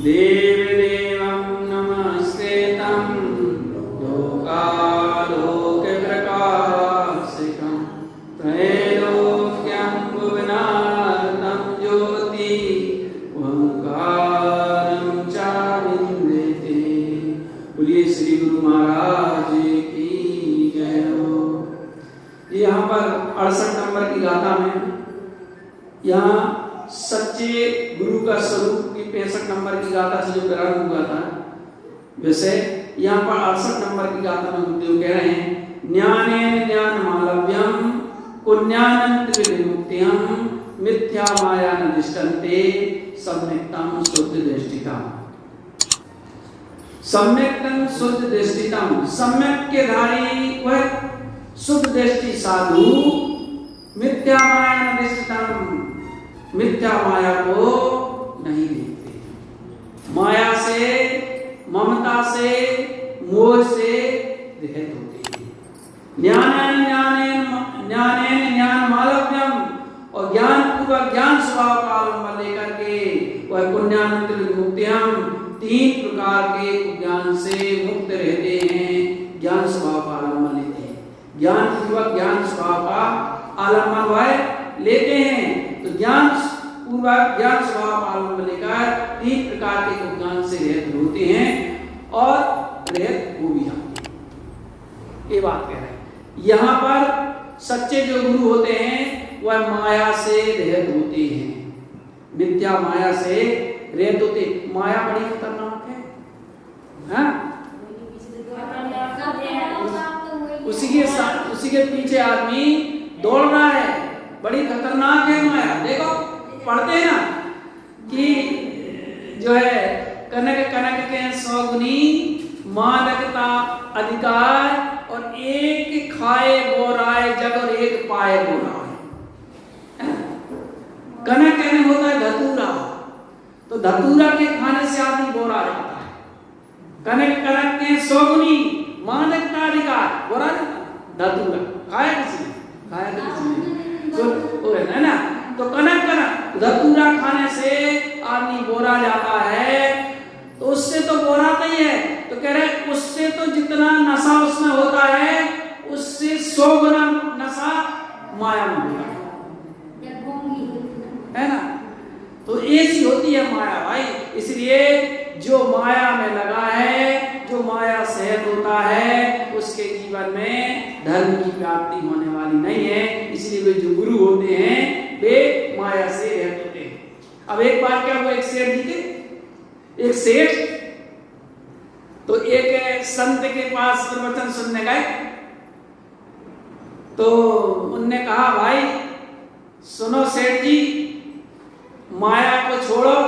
देवदेवं नमस्कृतं लोकालोकप्रकाशिकं त्रैलोक्यं भुवनार्थं ज्योति ओंकारं चाविन्द्यते। बोलिए श्री गुरु महाराज की जय हो। यहाँ पर 68 नंबर की गाथा में यहाँ सच्चे गुरु का स्वरूप की 65 नंबर की गाथा से जो ग्रहण हुआ था, वैसे यहाँ पर 68 नंबर की गाथा में गुरुदेव कह रहे हैं ज्ञानेन ज्ञानमालव्यम पुण्यानंत विमुक्तियम मिथ्या माया न दिष्टन्ते सम्यक्तम शुद्ध दृष्टितम। सम्यक्तम शुद्ध दृष्टितम, सम्यक के धारी वह शुद्ध दृष्टि साधु मिथ्या माया न दिष्टन्ते, मिथ्या माया को नहीं देखते, माया से ममता से मोह से रहित होते हैं। ज्ञानेन ज्ञान मालव्यम, और ज्ञान पूर्वक ज्ञान स्वभाव का अवलंबन लेकर के वह पुण्यानंत विमुक्तियम, 3 प्रकार के ज्ञान से मुक्त रहते हैं, ज्ञान स्वभाव का अवलंबन लेते हैं। ज्ञान पूर्वक ज्ञान स्वभाव का अवलंबन वह लेते हैं, तो ज्ञान पूर्वक ज्ञान स्वभाव आलम्ब लेकर 3 प्रकार के ज्ञान से रहित होते हैं और रहित हो भी जाते हैं। ये बात कह रहे हैं। यहाँ पर सच्चे जो गुरु होते हैं वह माया से रहित होते हैं, मिथ्या माया से रहित होते। माया बड़ी खतरनाक है, हाँ? उसी के पीछे आदमी दौड़ रहा है, बड़ी खतरनाक है माया। देखो पढ़ते हैं ना कि जो है कनक कनक के 100 गुनी मादकता अधिकार, और एक खाए बोराए जग और एक पाए बोराए। कनक कहने होता है धतूरा, तो धतूरा के खाने से आदमी बोरा जाता है। कनक कनक के 100 गुनी मादकता अधिकार, बोरा धतूरा खाया किसी तो है ना। तो कनक धतूरा खाने से आदमी बोरा जाता है, तो उससे तो बोराता ही है। तो कह रहे उससे तो जितना नशा उसमें होता है उससे 100 गुना नशा माया में होता है ना। तो ऐसी होती है माया भाई। इसलिए जो माया में लगा है, जो माया सहत होता है, उसके जीवन में धर्म की प्राप्ति होने वाली नहीं है। इसलिए वे जो गुरु होते हैं वे माया से रहित होते हैं। अब एक बार क्या हुआ, एक सेठ जी थे, एक सेठ तो एक संत के पास प्रवचन सुनने गए। तो उनने कहा भाई सुनो सेठ जी, माया को छोड़ो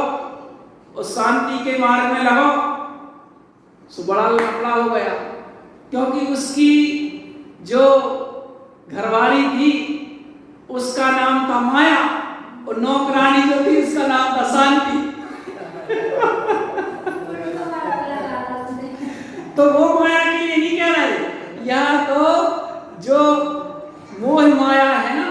और शांति के मार्ग में लगो। सो बड़ा लफड़ा हो गया, क्योंकि उसकी जो घरवाली थी उसका नाम था माया, और नौकरानी जो थी उसका नाम था शांति। तो वो माया के लिए नहीं कह रहे, यहाँ तो जो मोह माया है ना,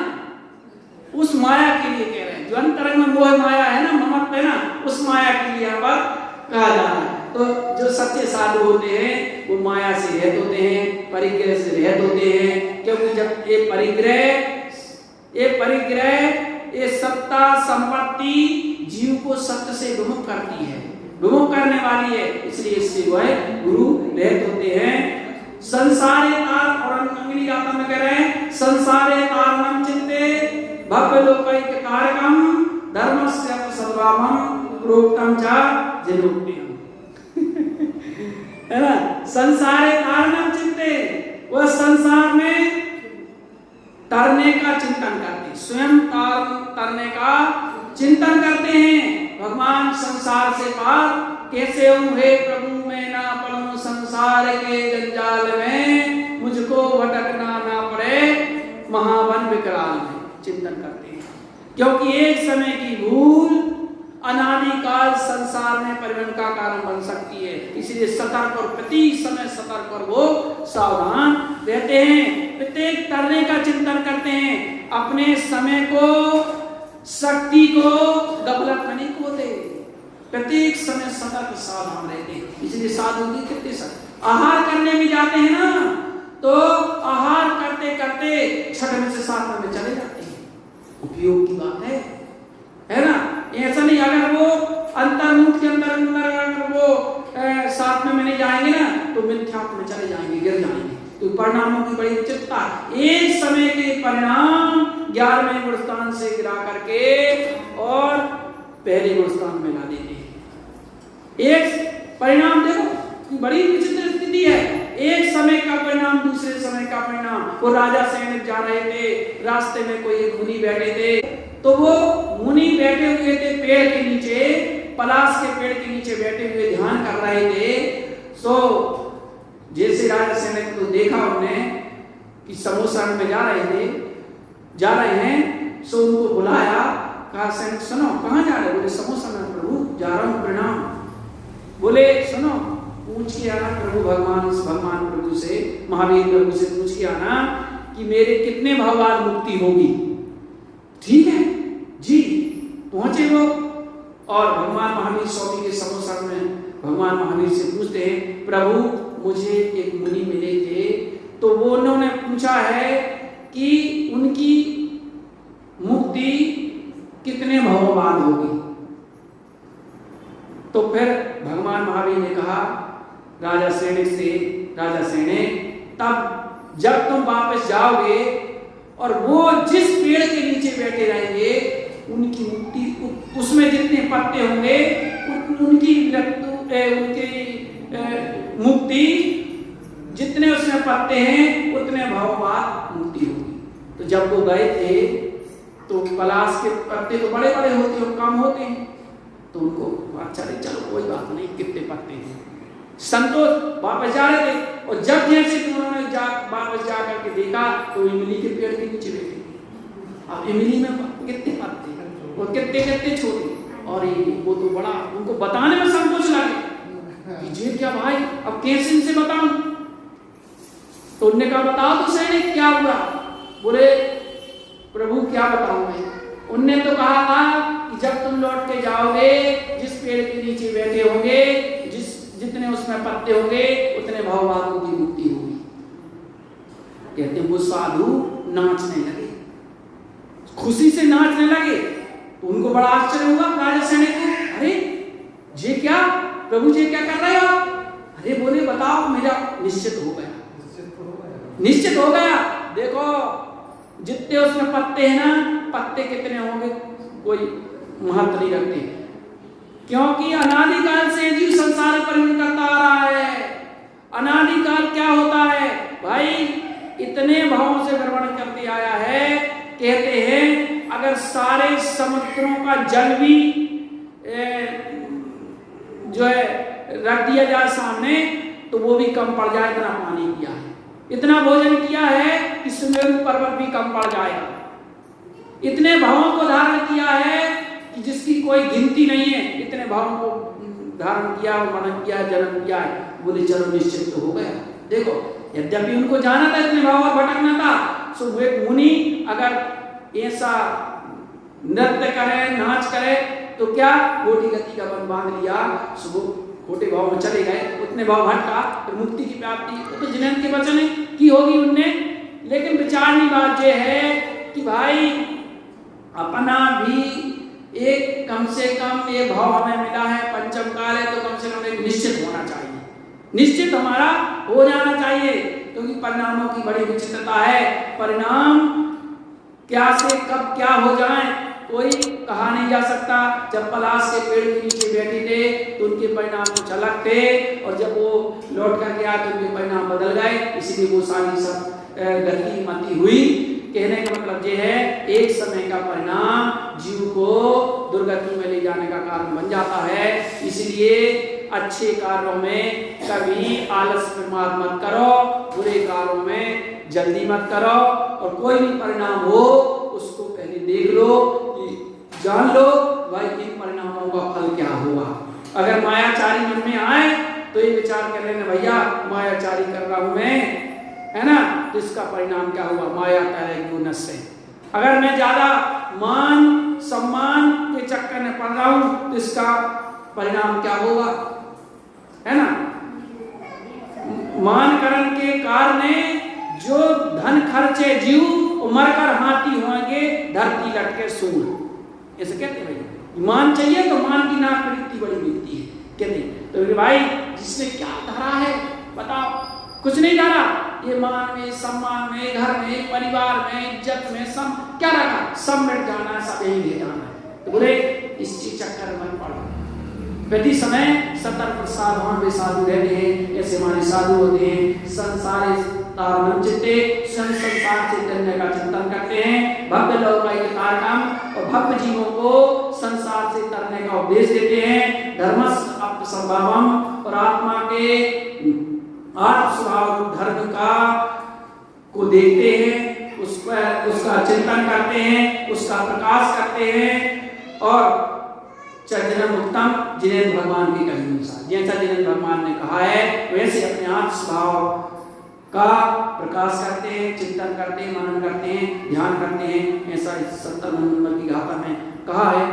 उस माया के लिए कह रहे हैं। जो अंतरंग में मोह माया है ना, ममत्व है ना, उस माया के लिए यहाँ पर कहा जा रहा है। तो जो सच्चे साधु होते हैं वो माया से रहित होते हैं, परिग्रह से रहित होते हैं। क्योंकि जब ये परिग्रह, ये सत्ता संपत्ति जीव को सत्य से विमुख करती है, विमुख करने वाली है। इसलिए इससे वो है गुरु रहित होते हैं। संसारे तार, और अंगनी गाथा में कह रहे हैं संसारे तारणम चित्ते भव्य लोकैक कारकम धर्मस्य सद्भावम प्रोक्तम च जनुक्तियम। है ना, संसारे तारणम चित्ते, वह संसार में तरने का चिंतन करते हैं, स्वयं तरने का चिंतन करते हैं। भगवान संसार से पार कैसे हूँ हे प्रभु, मैं ना पड़ूं संसार के जंजाल में, मुझको भटकना ना पड़े महावन विकराल में, चिंतन करते हैं। क्योंकि एक समय की भूल अनादिकाल संसार में परिवर्तन का कारण बन सकती है। इसलिए सतर्क और प्रति समय सतर्क और वो सावधान रहते हैं। प्रत्येक तरने का चिंतन करते हैं, अपने समय को, शक्ति को गफलत में नहीं खोते। प्रत्येक समय सतर्क सावधान रहते हैं। इसलिए साधु की कितने सतर्क, आहार करने भी जाते हैं ना, तो आहार करते करते 6वें से 7वें में चले जाते हैं। उपयोग की बात है ना। ऐसा नहीं अगर वो अंतर्मुख के अंदर वो 7वें में नहीं जाएंगे ना तो मिथ्यात्व में चले जाएंगे, गिर जाएंगे। तो परिणामों की बड़ी विचित्रता, एक समय के परिणाम 11वें गुणस्थान से गिरा करके और पहले गुणस्थान में ला देते हैं। एक परिणाम देखो बड़ी विचित्र स्थिति है, एक समय का परिणाम दूसरे समय का परिणाम। वो राजा सैनिक जा रहे थे, रास्ते में कोई एक मुनि बैठे थे, तो वो मुनि बैठे हुए थे पेड़ के नीचे, पलाश के पेड़ के नीचे बैठे हुए ध्यान कर रहे थे। सो जैसे राजा सैनिक को देखा उन्होंने कि समोसा में जा रहे हैं, सो उनको बुलाया, कहा सैनिक सुनो कहाँ जा रहे? बोले समोसा में प्रभु जा रहा हूँ, प्रणाम। बोले सुनो पूछ के आना भगवान प्रभु से, महावीर प्रभु से पूछ के आना कि मेरे कितने भाव बाद मुक्ति होगी। ठीक है जी। पहुंचे वो और भगवान महावीर स्वामी के समोसा में भगवान महावीर से पूछते हैं, प्रभु मुझे एक मुनि मिले थे, तो वो उन्होंने पूछा है कि उनकी मुक्ति कितने भाव बाद होगी। तो फिर भगवान महावीर ने कहा राजा सैनिक, तब जब तुम वापस जाओगे और वो जिस पेड़ के नीचे बैठे रहेंगे उनकी मुक्ति, उसमें जितने पत्ते होंगे उनकी मुक्ति, जितने उसमें पत्ते हैं उतने भाव बाद मुक्ति होगी। तो जब वो गए थे तो पलाश के पत्ते तो बड़े बड़े होते हैं और कम होते हैं, तो उनको अच्छा नहीं, चलो कोई बात नहीं, कितने पत्ते हैं, संतोष। वापस जा रहे थे और जब जैसे उन्होंने वापस जा करके देखा तो इमली के पेड़ के नीचे बैठे। अब इमली में कितने पत्ते और कितने छोटे, और वो तो बड़ा, उनको बताने में संकोच लगे कि ये क्या भाई, अब कैसे इनसे बताऊं? तो उन्होंने कहा बताओ तो सैनिक क्या हुआ? बोले प्रभु क्या बताऊं मैं? उनने तो कहा था कि जब तुम लौट के जाओगे, जिस पेड़ के नीचे बैठे होंगे, जितने उसमें पत्ते होंगे उतने भाव बाद की मुक्ति होगी। कहते वो साधु नाचने लगे, खुशी से नाचने लगे। तो उनको बड़ा आश्चर्य हुआ राजा सैनिक को, अरे ये क्या प्रभु जी क्या कर रहे हो? अरे बोले बताओ, मेरा निश्चित हो गया। देखो जितने उसमें पत्ते हैं ना, पत्ते कितने होंगे कोई महत्व नहीं रखते, क्योंकि अनादिकाल से जीव संसार पर करता आ रहा है। अनादिकाल क्या होता है भाई? इतने भावों से भ्रमण करते आया है। कहते हैं अगर सारे समुद्रों का जल भी जो है रख दिया जाए सामने तो वो भी कम पड़ जाए, इतना पानी किया है, इतना भोजन किया है कि सुमेरु पर्वत भी कम पड़ जाएगा। इतने भावों को धारण किया है कि जिसकी कोई गिनती नहीं है, इतने भावों को धारण किया और मनन किया, जन्म किया है। बोले चलो निश्चित तो हो गया। देखो यद्यपि उनको जाना था इतने भाव और भटकना था, सो वो एक मुनि अगर ऐसा नृत्य करे, नाच करे तो क्या कोटि गति का बन बांध लिया, सो खोटे भाव में चले गए, उतने भाव भटका, तो मुक्ति की प्राप्ति तो जिन्हें के वचन की होगी उनने। लेकिन विचारनी बात यह है कि भाई अपना भी एक कम से कम ये भाव हमें मिला है, पंचम काल है, तो कम से कम एक निश्चित होना चाहिए, निश्चित हमारा हो जाना चाहिए, क्योंकि परिणामों की बड़ी विचित्रता है। परिणाम क्या से कब क्या हो जाए कोई कहा नहीं जा सकता। जब पलाश के पेड़ के नीचे बैठे थे तो उनके परिणाम कुछ अलग थे, और जब वो लौट कर गया तो उनके परिणाम बदल गए, इसलिए वो सारी सब गति मती हुई। कहने का मतलब ये है एक समय का परिणाम जीव को दुर्गति में ले जाने का कारण बन जाता है। इसलिए अच्छे कार्यों में कभी आलस प्रमाद मत करो, बुरे कार्यों में जल्दी मत करो, और कोई भी परिणाम हो उसको पहले देख लो, कि जान लो भाई इन परिणामों का फल क्या हुआ। अगर मायाचारी मन में आए तो ये विचार कर लेना भैया मायाचारी कर रहा हूं मैं, है ना, तो इसका परिणाम क्या हुआ, माया करेगी नशे। अगर मैं ज्यादा मान सम्मान के चक्कर में पड़ रहा हूं तो इसका परिणाम क्या होगा, है ना। मानकरण के कारण जो धन खर्चे जीव मरकर हाथी होंगे, धरती लटके सूर। ऐसे कहते हैं भाई, मान चाहिए तो मान की नाक पर इतनी बड़ी मिलती है, कहते हैं। तो भाई जिसने क्या धरा है बताओ, कुछ नहीं धरा। ये मान में, सम्मान में, घर में, परिवार में, इज्जत में, सब क्या रखा, सब मिट जाना है, सब यही ले जाना है। तो बोले इस चीज चक्कर में पड़ो। प्रति समय सतर्क सावधान वे साधु रहते हैं, ऐसे हमारे साधु होते हैं। संसार चित्ते संसार चैतन्य का चिंतन करते हैं, भव्य लौकिक कार्यक्रम और भव्य जीवों को संसार से तरने का उपदेश देते हैं। धर्मस्य अपसंभावम, और आत्मा के आत्म स्वभाव धर्म का को देखते हैं, उस पर उसका चिंतन करते हैं, उसका प्रकाश करते हैं। और जन्म उत्तम जिनेन्द्र भगवान की कही अनुसार, जैसा जिनेन्द्र भगवान ने कहा है वैसे अपने आत्म स्वभाव का प्रकाश करते हैं, चिंतन करते हैं, मनन करते हैं, ध्यान करते हैं। ऐसा 70 नंबर की गाथा में कहा है।